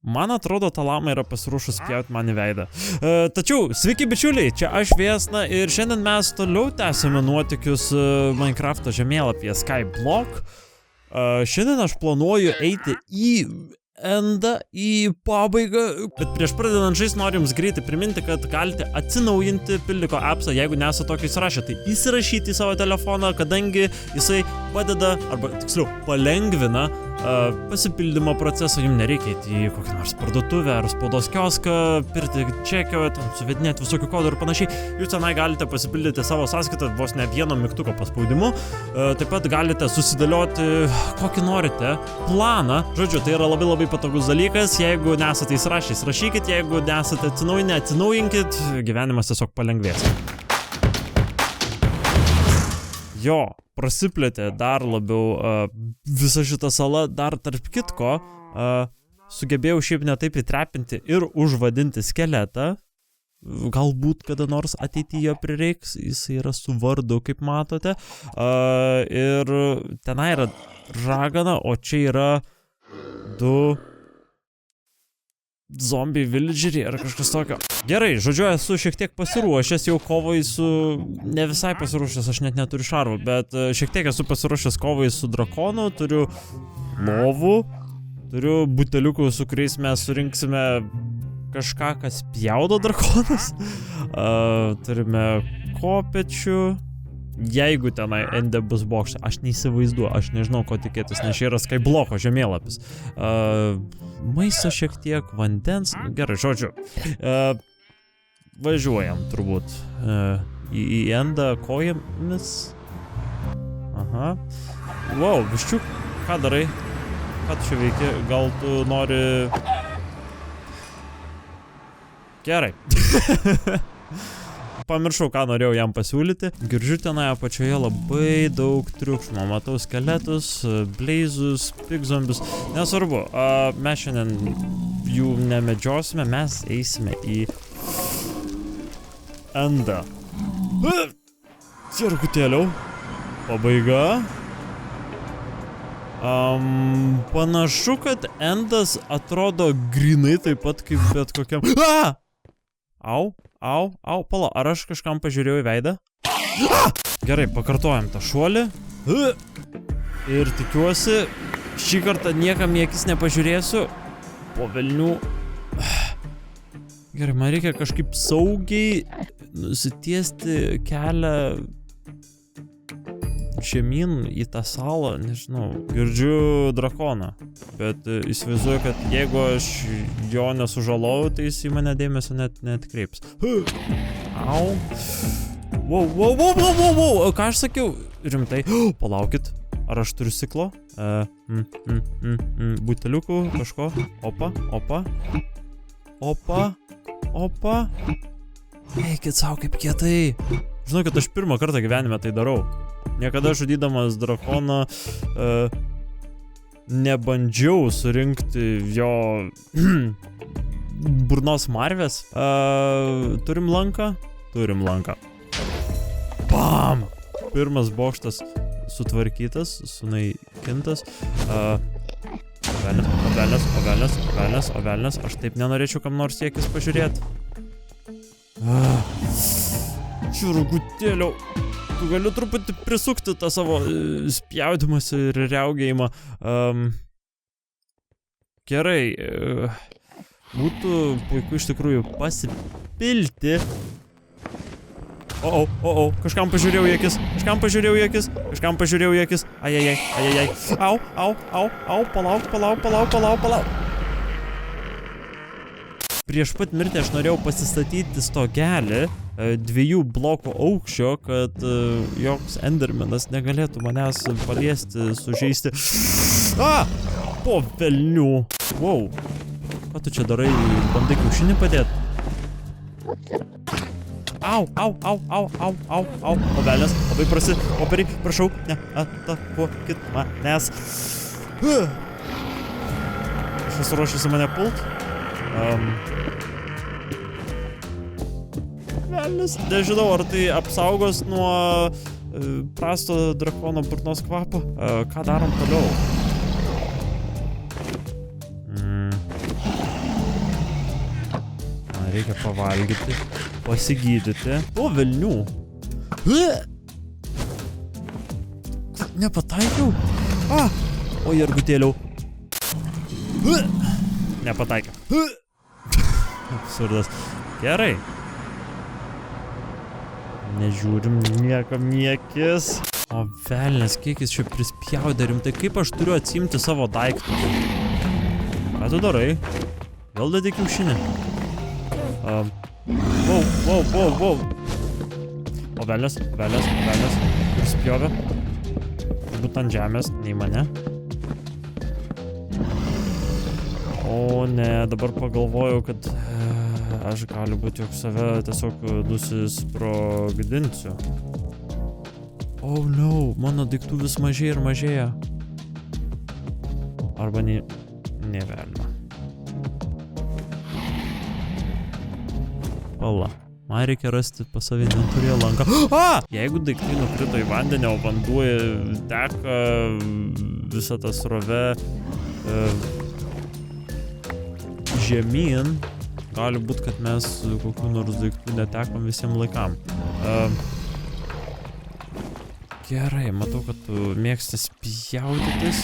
Man atrodo, ta lama yra pasiruošus spjauti man į veidą. Tačiau, sveiki bičiuliai, čia aš Viesna ir šiandien mes toliau tęsime nuotykius Minecrafto žemėlapyje Skyblock. Šiandien aš planuoju eiti į endą, į pabaigą, bet prieš pradedant žaisti noriu jums greitai priminti, kad galite atsinaujinti Pildiko appsą, jeigu nesate tokio įsirašę, tai įsirašyti į savo telefoną, kadangi jisai padeda, arba tiksliau, palengvina pasipildymo procesą, jums nereikia į kokį nors parduotuvę ar spaudos kioską, pirkti čekio, suvedinėti visokių kodų ir panašiai. Jūs tenai galite pasipildyti savo sąskaitą vos ne vieno mygtuko paspaudimu. Taip pat galite susidėlioti kokį norite planą. Žodžiu, tai yra labai patogus dalykas. Jeigu nesate įsirašę, įsirašykit, jeigu nesate atsinaujinę, atsinaujinkit, gyvenimas tiesiog palengvės. Jo, prasiplėtė dar labiau visa šita sala, dar tarp kitko sugebėjau šiaip netaip įtrepinti ir užvadinti skeletą. Galbūt kada nors ateityje prireiks, jis yra su vardu, kaip matote. Ir tenai yra ragana, o čia yra 2 zombiai villageriai ar kažkas tokio. Gerai, žodžiu, esu šiek tiek pasiruošęs jau kovai su... Ne visai pasiruošęs, aš net neturiu šarvų, bet šiek tiek esu pasiruošęs kovai su drakonu, turiu lovų, turiu buteliukų, su kuriais mes surinksime kažką, kas pjaudo drakonas. Turime kopečių. Jeigu tenai ende bus bokštai, aš neįsivaizduoju, aš nežinau, ko tikėtis, nes čia yra Skyblocko žemėlapis. Maisto šiek tiek, vandens, gerai, žodžiu. Važiuojam turbūt į endą kojomis. Aha. Wow, viščiuk, ką darai? Ką tu čia veiki? Gal tu nori... Gerai. Pamiršau, ką norėjau jam pasiūlyti. Girdžiu tenai apačioje labai daug triukšmo. Matau skeletus, bleizus, pigzombius. Nesvarbu, mes šiandien jų nemedžiosime, mes eisime į endą. Cirkutėliau. Pabaiga. Panašu, kad endas atrodo grinai taip pat kaip bet kokiam... Au, pala, ar aš kažkam pažiūrėjau į veidą? Gerai, pakartojam tą šuolį. Ir tikiuosi, šį kartą niekam į akis nepažiūrėsiu. Po velnių. Gerai, man reikia kažkaip saugiai nusitiesti kelią žemyn į tą salą, nežinau, girdžiu drakoną, bet įsivaizduoju, kad jeigu aš jo nesužalau, tai jis į mane dėmesio net netkreips. Au. Wow, ką aš sakiau? Rimtai, palaukit, ar aš turiu stiklo? Buteliukų, kažko, opa. Eikit savo kaip kietai. Žinau, kad aš pirmą kartą gyvenime tai darau. Niekada žudydamas drakoną nebandžiau surinkti jo burnos marvės. Turim lanką? Turim lanką. Bam! Pirmas bokštas sutvarkytas, sunaikintas. Ovelnes. Aš taip nenorėčiau kam nors siekis pažiūrėti. Čiurgutėliau. Tu galiu truputį prisukti tą savo spjaudimas ir riaugėjimą. Gerai. Būtų puiku iš tikrųjų pasipilti. Kažkam pažiūrėjau į akis. Ajajaj. Au. Palauk. Prieš pat mirtį aš norėjau pasistatyti stogelį 2 blokų aukščio, kad joks endermenas negalėtų manęs paliesti, sužeisti. Po velnių. Wow. Ką tu čia darai? Bandai kiaušinį padėti? Au. Ovelės, labai operiai, prašau, neatakuokit manęs. Aš esu ruošiuosi mane pult. Velnis, nežinau, ar tai apsaugos nuo prasto drakono burnos kvapo. Ką darom toliau? reikia pavalgyti, pasigydyti. O, velnių. Nepataikiau. O, jergutėliau. Nepataikiau. Absurdas. Gerai. Nežiūrim niekam niekis. O, velnės, kiek jis čia prispjaudė rimtai. Kaip aš turiu atsimti savo daiktą? Ką tu darai? Vėl dadė kiaušinį. Wow. O, velnės. Prispjovė. Būt ant žemės, nei mane. O, ne, dabar pagalvojau, kad aš gali būti, jog save tiesiog nusisprogdinsiu. Oh no, mano daiktų vis mažėja ir mažėja. Arba nevelna. Pala. Man reikia rasti pas savį inventoriją lanką. Jeigu daiktai nukrito į vandenį, o vanduo teka visą tą srovę žemyn, gali būt, kad mes kokių nors daiktų netekom visiems laikam. Gerai, matau, kad tu mėgsti spjaudytis.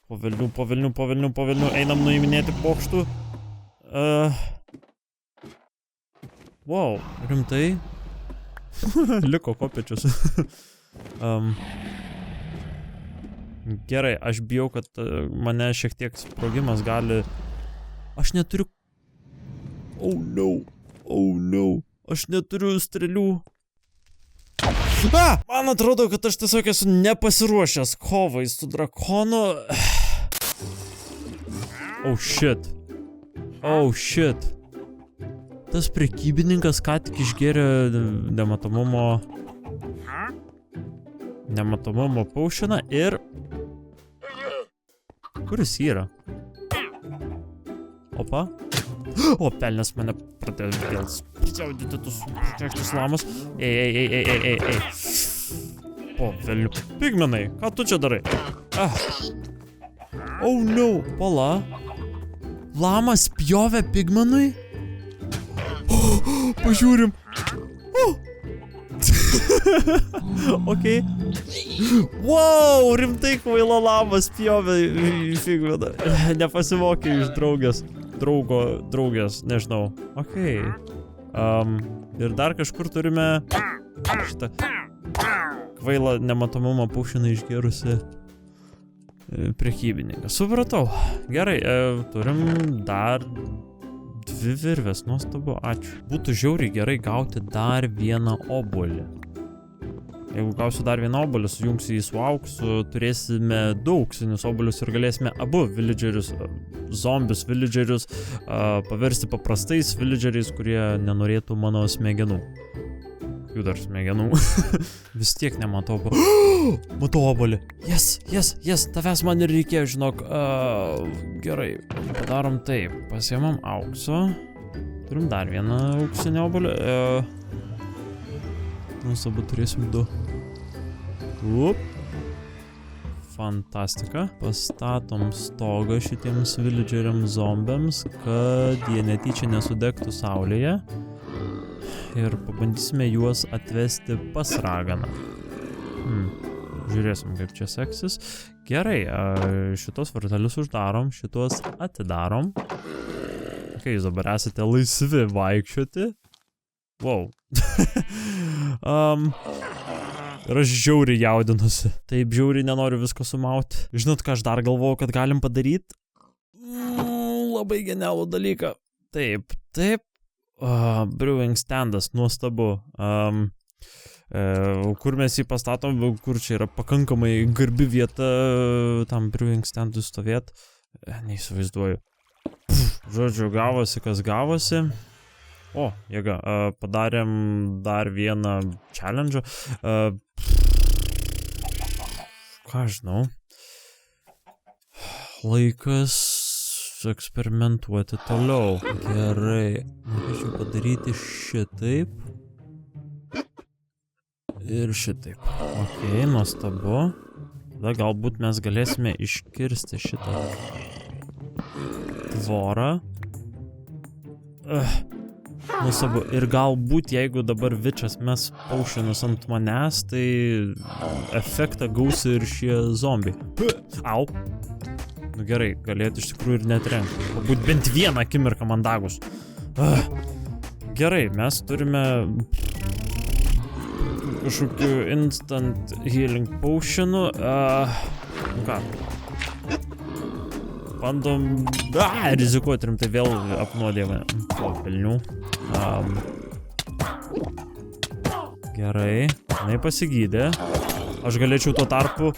Po velnių, einam nuiminėti pokštų. Wow, rimtai? Liko kopėčius. Gerai, aš bijau, kad mane šiek tiek sprogimas gali... Aš neturiu... Oh no. Aš neturiu strėlių. Man atrodo, kad aš tiesiog esu nepasiruošęs kovai su drakonu. Oh shit. Tas prekybininkas ką tik išgėrė nematomumo paušiną ir... Kur jis yra? Opa. O, pelnės mane pradėjo vėl spjaudyti tus šeštus lamus. Ei. O, velnių. Pigmenai, ką tu čia darai? Oh no, pala. Lamas spjovė pigmenui? Pažiūrim. Okei. Wow, rimtai kvaila lamas spjovė į pigmeną. Nepasimokė iš draugės, nežinau. Okei. Ir dar kažkur turime šitą kvailą nematomumą paušiną išgėrusi prekybininką. Supratau. Gerai, turim dar 2 virvės, nuostabu, ačiū. Būtų žiauriai gerai gauti dar vieną obuolį. Jeigu gausiu dar vieną obuolį, sujungsiu jį su auksu, turėsime 2 auksinius obuolius ir galėsime abu villagerius, zombius villagerius, paversti paprastais villageriais, kurie nenorėtų mano smegenų. Jų dar smegenų. Vis tiek nematau. Matau obuolį. Yes, tavęs man ir reikėjo, žinok. Gerai, padarom taip. Pasiemam aukso. Turim dar vieną auksinį obuolį. Nuostabu, turėsim 2. Fantastika. Pastatom stogą šitiems villageriams zombiams, kad jie netyčia nesudegtų saulėje. Ir pabandysime juos atvesti pas raganą. Žiūrėsim, kaip čia seksis. Gerai, šitos vartelius uždarom, šitos atidarom. Kai jūs dabar esate laisvi vaikščioti. Wow. Ir aš žiauriai jaudinusi. Taip žiauriai nenoriu visko sumauti. Žinot, ką aš dar galvoju, kad galim padaryti? Labai genialų dalyką. Taip. Brewing standas, nuostabu. Kur mes jį pastatom, kur čia yra pakankamai garbi vieta tam brewing standui stovėt. Neįsivaizduoju. Žodžiu, gavosi, kas gavosi. O, jėga, padarėm dar vieną challenge. Ką žinau. Laikas eksperimentuoti toliau. Gerai. Norėčiau padaryti šitaip. Ir šitaip. Okei, nuostabu. Tada galbūt mes galėsime iškirsti šitą. tvorą. Nusabu. Ir galbūt, jeigu dabar vičas mes paušinus ant manęs, tai efektą gaus ir šie zombiai. Au. Nu gerai, galėtų iš tikrųjų ir netrenkti. Būt bent vieną akimirką mandagus. Gerai, mes turime kažkokių instant healing potionų. Ką? Bandom... rizikuoti rimtai vėl apnuodėjimą. O, velnių. Gerai. Jinai pasigydė. Aš galėčiau tuo tarpu...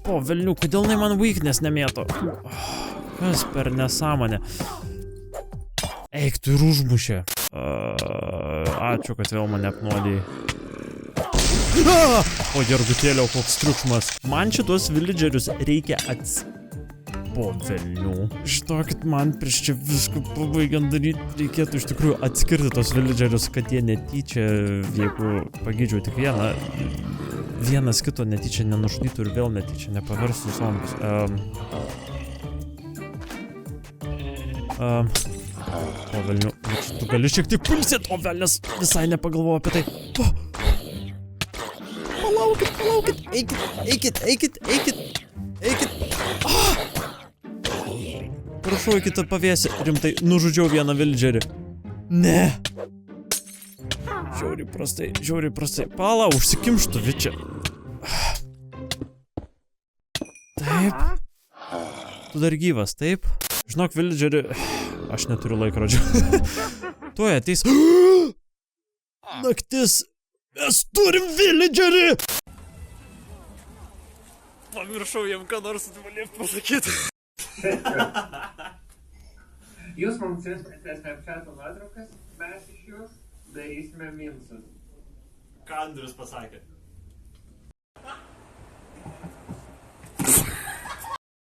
Po velnių, kodėl jinai man weakness nemėto? Kas per nesąmonę? Eik, tu ir užmušė. Ačiū, kad vėl mane apnuodėjai. O jergutėlio, koks triukšmas. Man šitos villagerius reikia Po velnių. Žinokit, man prieš čia viską pabaigiant daryti, reikėtų iš tikrųjų atskirti tos villagerius, kad jie netyčia, jeigu pagydžiau tik vieną, vienas kito netyčia nenužudytų ir vėl netyčia nepaverstų zombius. O velnių, tu gali šiek tiek pulsėt, o velnės visai nepagalvoju apie tai. Palaukit, eikit. Prašau, kitą pavėsį, rimtai, nužudžiau vieną villagerį. Ne. Žiauriai prastai. Pala, užsikimštų, vičia. Taip. Tu dar gyvas, taip? Žinok, villagerį... Aš neturiu laikrodžio. Tuoj ateis... Naktis. Mes turim villagerį! Pamiršau jam, ką nors atvalėt pasakyti. Jūs mums siunčiate Snapchat'o nuotraukas, mes iš jų darysime minsus. Ką Andrius pasakė?